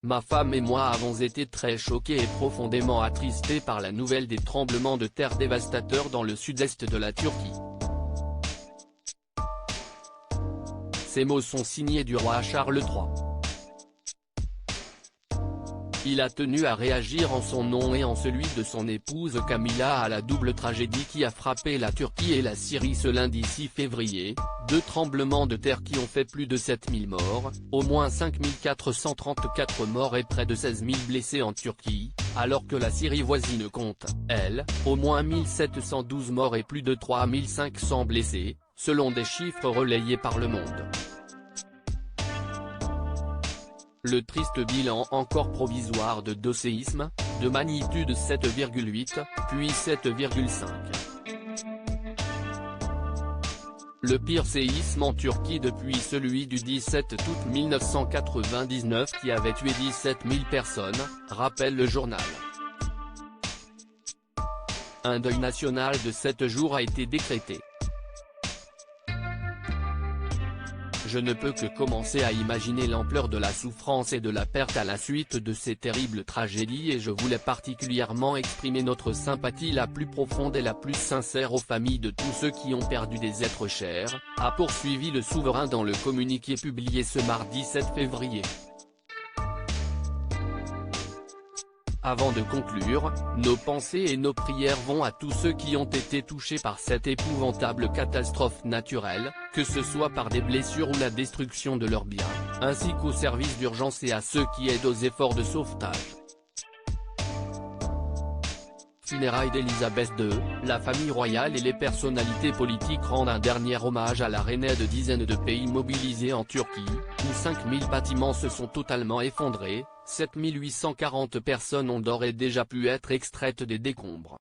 Ma femme et moi avons été très choqués et profondément attristés par la nouvelle des tremblements de terre dévastateurs dans le sud-est de la Turquie. Ces mots sont signés du roi Charles III. Il a tenu à réagir en son nom et en celui de son épouse Camilla à la double tragédie qui a frappé la Turquie et la Syrie ce lundi 6 février, deux tremblements de terre qui ont fait plus de 7000 morts, au moins 5434 morts et près de 16 000 blessés en Turquie, alors que la Syrie voisine compte, elle, au moins 1712 morts et plus de 3500 blessés, selon des chiffres relayés par Le Monde. Le triste bilan encore provisoire de deux séismes, de magnitude 7,8, puis 7,5. Le pire séisme en Turquie depuis celui du 17 août 1999 qui avait tué 17 000 personnes, rappelle le journal. Un deuil national de 7 jours a été décrété. Je ne peux que commencer à imaginer l'ampleur de la souffrance et de la perte à la suite de ces terribles tragédies et je voulais particulièrement exprimer notre sympathie la plus profonde et la plus sincère aux familles de tous ceux qui ont perdu des êtres chers, a poursuivi le souverain dans le communiqué publié ce mardi 7 février. Avant de conclure, nos pensées et nos prières vont à tous ceux qui ont été touchés par cette épouvantable catastrophe naturelle, que ce soit par des blessures ou la destruction de leurs biens, ainsi qu'aux services d'urgence et à ceux qui aident aux efforts de sauvetage. Funérailles d'Élisabeth II, la famille royale et les personnalités politiques rendent un dernier hommage à la reine de dizaines de pays mobilisés en Turquie, où 5000 bâtiments se sont totalement effondrés, 7840 personnes ont d'ores et déjà pu être extraites des décombres.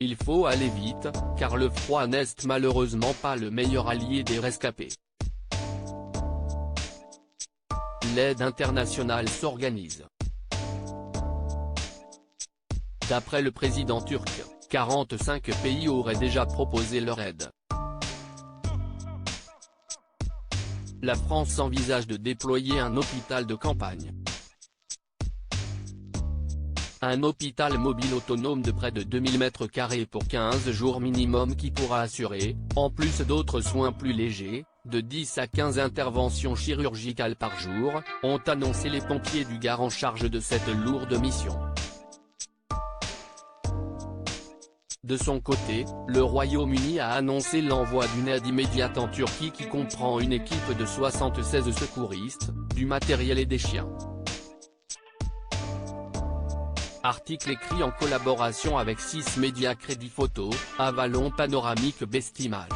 Il faut aller vite, car le froid n'est malheureusement pas le meilleur allié des rescapés. L'aide internationale s'organise. D'après le président turc, 45 pays auraient déjà proposé leur aide. La France envisage de déployer un hôpital de campagne. Un hôpital mobile autonome de près de 2000 m² pour 15 jours minimum qui pourra assurer, en plus d'autres soins plus légers, de 10 à 15 interventions chirurgicales par jour, ont annoncé les pompiers du Gard en charge de cette lourde mission. De son côté, le Royaume-Uni a annoncé l'envoi d'une aide immédiate en Turquie qui comprend une équipe de 76 secouristes, du matériel et des chiens. Article écrit en collaboration avec 6 médias Crédit Photo, Avalon Panoramique Best Images.